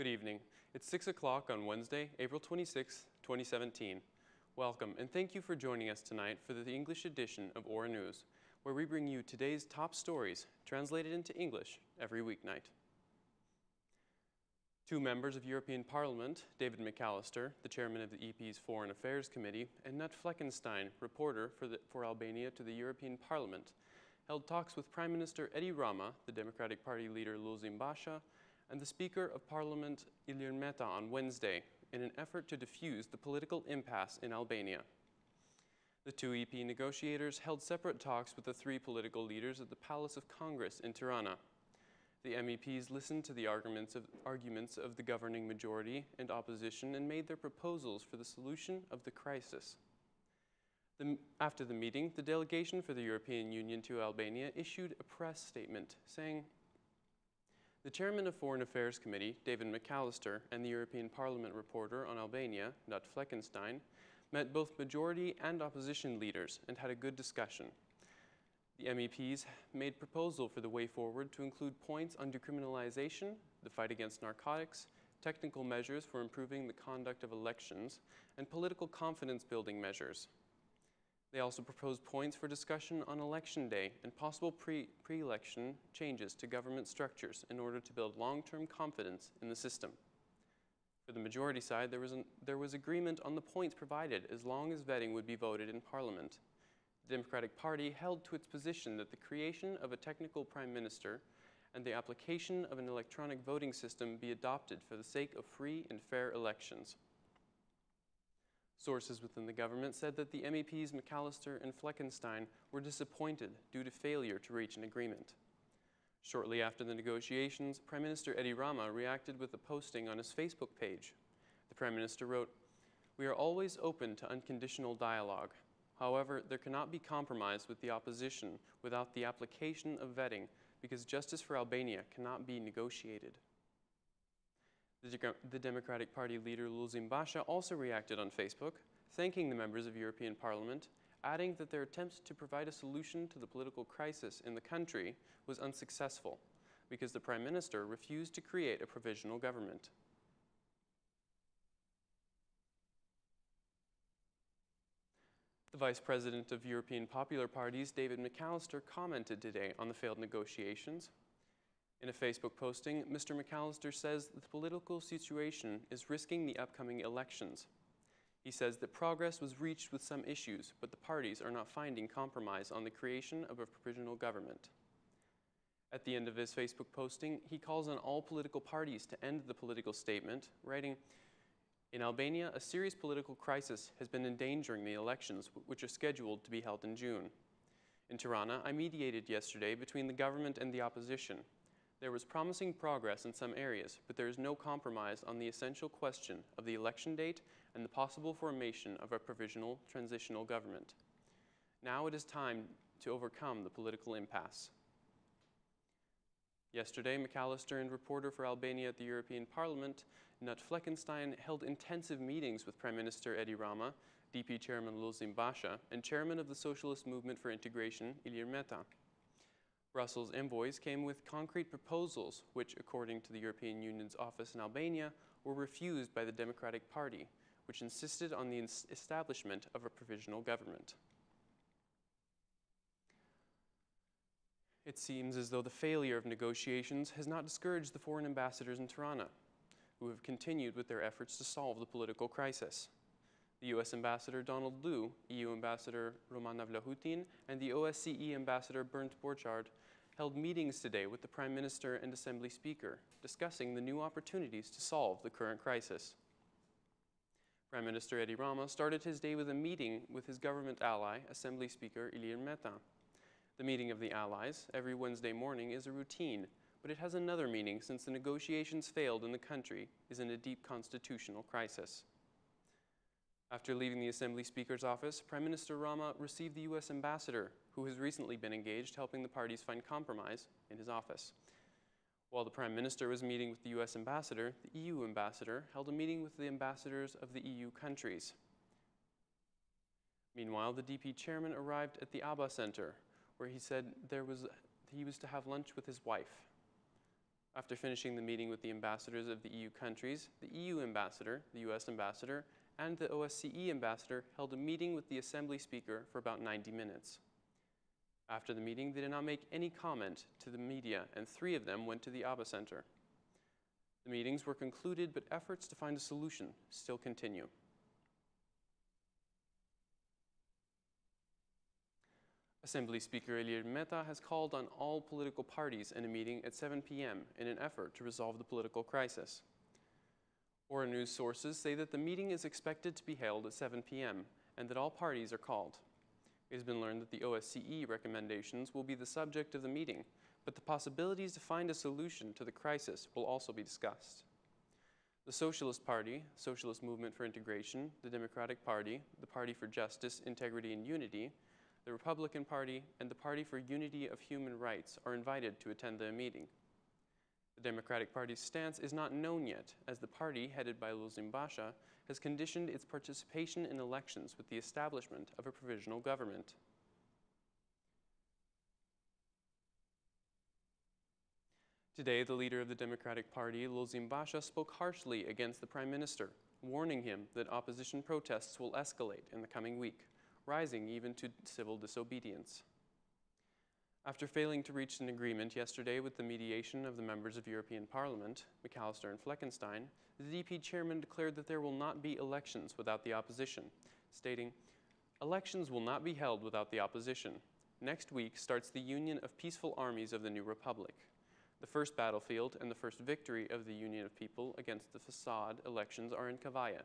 Good evening. It's 6 o'clock on Wednesday, April 26, 2017. Welcome and thank you for joining us tonight for the English edition of Aura News, where we bring you today's top stories translated into English every weeknight. Two members of European Parliament, David McAllister, the chairman of the EP's Foreign Affairs Committee, and Knut Fleckenstein, reporter for Albania to the European Parliament, held talks with Prime Minister Edi Rama, the Democratic Party leader Lulzim Basha, and the Speaker of Parliament Ilir Meta on Wednesday in an effort to diffuse the political impasse in Albania. The two EP negotiators held separate talks with the three political leaders at the Palace of Congress in Tirana. The MEPs listened to the arguments of the governing majority and opposition and made their proposals for the solution of the crisis. After the meeting, the delegation for the European Union to Albania issued a press statement saying, "The chairman of Foreign Affairs Committee, David McAllister, and the European Parliament reporter on Albania, Knut Fleckenstein, met both majority and opposition leaders and had a good discussion. The MEPs made proposal for the way forward to include points on decriminalization, the fight against narcotics, technical measures for improving the conduct of elections, and political confidence-building measures. They also proposed points for discussion on election day and possible pre-election changes to government structures in order to build long-term confidence in the system. For the majority side, there was agreement on the points provided as long as vetting would be voted in Parliament. The Democratic Party held to its position that the creation of a technical prime minister and the application of an electronic voting system be adopted for the sake of free and fair elections. Sources within the government said that the MEPs McAllister and Fleckenstein were disappointed due to failure to reach an agreement. Shortly after the negotiations, Prime Minister Edi Rama reacted with a posting on his Facebook page. The Prime Minister wrote, "We are always open to unconditional dialogue. However, there cannot be compromise with the opposition without the application of vetting, because justice for Albania cannot be negotiated." The Democratic Party leader Lulzim Basha also reacted on Facebook, thanking the members of European Parliament, adding that their attempt to provide a solution to the political crisis in the country was unsuccessful because the Prime Minister refused to create a provisional government. The Vice President of European Popular Parties, David McAllister, commented today on the failed negotiations. In a Facebook posting, Mr. McAllister says the political situation is risking the upcoming elections. He says that progress was reached with some issues, but the parties are not finding compromise on the creation of a provisional government. At the end of his Facebook posting, he calls on all political parties to end the political statement, writing, "In Albania, a serious political crisis has been endangering the elections, which are scheduled to be held in June. In Tirana, I mediated yesterday between the government and the opposition. There was promising progress in some areas, but there is no compromise on the essential question of the election date and the possible formation of a provisional transitional government. Now it is time to overcome the political impasse." Yesterday, McAllister and reporter for Albania at the European Parliament, Knut Fleckenstein, held intensive meetings with Prime Minister Edi Rama, DP Chairman Lulzim Basha, and Chairman of the Socialist Movement for Integration, Ilir Meta. Brussels envoys came with concrete proposals which, according to the European Union's office in Albania, were refused by the Democratic Party, which insisted on the establishment of a provisional government. It seems as though the failure of negotiations has not discouraged the foreign ambassadors in Tirana, who have continued with their efforts to solve the political crisis. The U.S. Ambassador Donald Liu, EU Ambassador Romana Vlahutin, and the OSCE Ambassador Bernd Borchardt held meetings today with the Prime Minister and Assembly Speaker, discussing the new opportunities to solve the current crisis. Prime Minister Edi Rama started his day with a meeting with his government ally, Assembly Speaker Ilir Meta. The meeting of the allies, every Wednesday morning, is a routine, but it has another meaning since the negotiations failed and the country is in a deep constitutional crisis. After leaving the Assembly Speaker's office, Prime Minister Rama received the U.S. Ambassador, who has recently been engaged helping the parties find compromise, in his office. While the Prime Minister was meeting with the U.S. Ambassador, the EU Ambassador held a meeting with the ambassadors of the EU countries. Meanwhile, the DP chairman arrived at the ABBA Center, where he said he was to have lunch with his wife. After finishing the meeting with the ambassadors of the EU countries, the EU ambassador, the US ambassador, and the OSCE ambassador held a meeting with the Assembly Speaker for about 90 minutes. After the meeting, they did not make any comment to the media, and 3 of them went to the ABBA Center. The meetings were concluded, but efforts to find a solution still continue. Assembly Speaker Ilir Mehta has called on all political parties in a meeting at 7 p.m. in an effort to resolve the political crisis. Foreign news sources say that the meeting is expected to be held at 7 p.m. and that all parties are called. It has been learned that the OSCE recommendations will be the subject of the meeting, but the possibilities to find a solution to the crisis will also be discussed. The Socialist Party, Socialist Movement for Integration, the Democratic Party, the Party for Justice, Integrity and Unity, the Republican Party, and the Party for Unity of Human Rights are invited to attend the meeting. The Democratic Party's stance is not known yet, as the party, headed by Luzimbasha, has conditioned its participation in elections with the establishment of a provisional government. Today, the leader of the Democratic Party, Luzimbasha, spoke harshly against the Prime Minister, warning him that opposition protests will escalate in the coming week, rising even to civil disobedience. After failing to reach an agreement yesterday with the mediation of the members of European Parliament, McAllister and Fleckenstein, the DP chairman declared that there will not be elections without the opposition, stating, "Elections will not be held without the opposition. Next week starts the Union of Peaceful Armies of the New Republic. The first battlefield and the first victory of the Union of People against the facade elections are in Kavaya."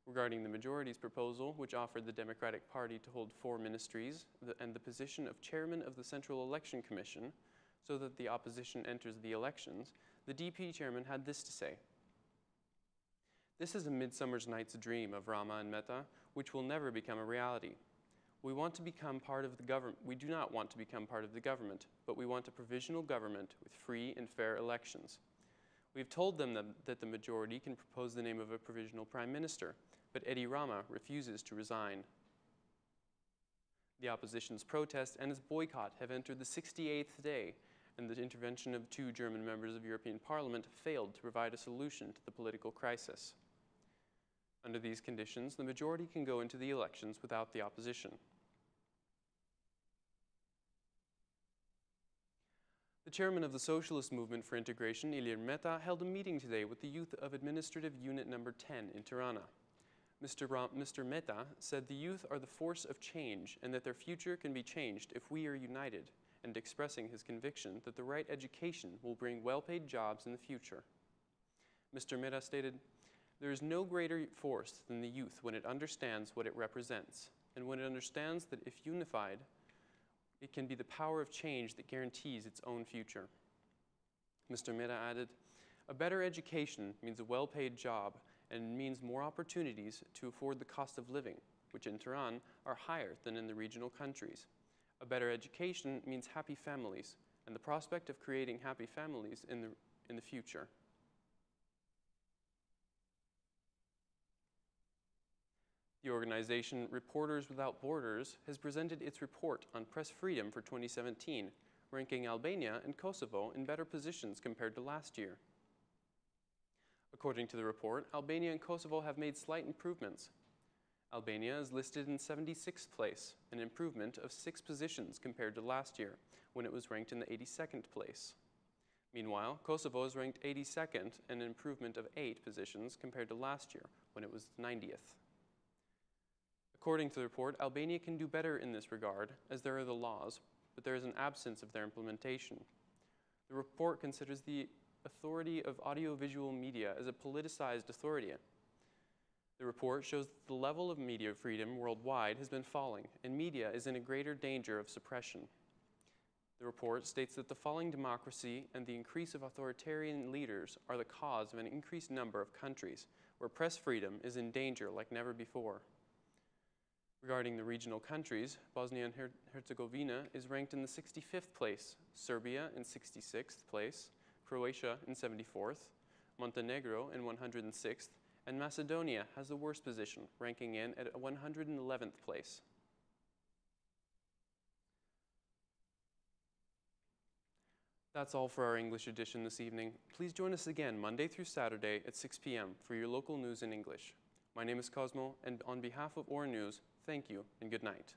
Regarding the majority's proposal, which offered the Democratic Party to hold 4 ministries and the position of chairman of the Central Election Commission, so that the opposition enters the elections, the DP chairman had this to say: "This is a midsummer's night's dream of Rama and Mehta, which will never become a reality. We want to become part of the government. We do not want to become part of the government, but we want a provisional government with free and fair elections. We have told them that the majority can propose the name of a provisional prime minister, but Edi Rama refuses to resign." The opposition's protest and its boycott have entered the 68th day, and the intervention of 2 German members of European Parliament failed to provide a solution to the political crisis. Under these conditions, the majority can go into the elections without the opposition. The chairman of the Socialist Movement for Integration, Ilir Mehta, held a meeting today with the youth of Administrative Unit Number 10 in Tirana. Mr. Mehta said the youth are the force of change and that their future can be changed if we are united, and expressing his conviction that the right education will bring well-paid jobs in the future. Mr. Mehta stated, "There is no greater force than the youth when it understands what it represents, and when it understands that if unified, it can be the power of change that guarantees its own future." Mr. Mehta added, "A better education means a well-paid job and means more opportunities to afford the cost of living, which in Tehran are higher than in the regional countries. A better education means happy families and the prospect of creating happy families in the future." The organization Reporters Without Borders has presented its report on press freedom for 2017, ranking Albania and Kosovo in better positions compared to last year. According to the report, Albania and Kosovo have made slight improvements. Albania is listed in 76th place, an improvement of 6 positions compared to last year, when it was ranked in the 82nd place. Meanwhile, Kosovo is ranked 82nd, an improvement of 8 positions compared to last year, when it was 90th. According to the report, Albania can do better in this regard, as there are the laws, but there is an absence of their implementation. The report considers the authority of audiovisual media as a politicized authority. The report shows that the level of media freedom worldwide has been falling, and media is in a greater danger of suppression. The report states that the falling democracy and the increase of authoritarian leaders are the cause of an increased number of countries where press freedom is in danger like never before. Regarding the regional countries, Bosnia and Herzegovina is ranked in the 65th place, Serbia in 66th place, Croatia in 74th, Montenegro in 106th, and Macedonia has the worst position, ranking in at 111th place. That's all for our English edition this evening. Please join us again Monday through Saturday at 6 p.m. for your local news in English. My name is Cosmo, and on behalf of OR News, thank you and good night.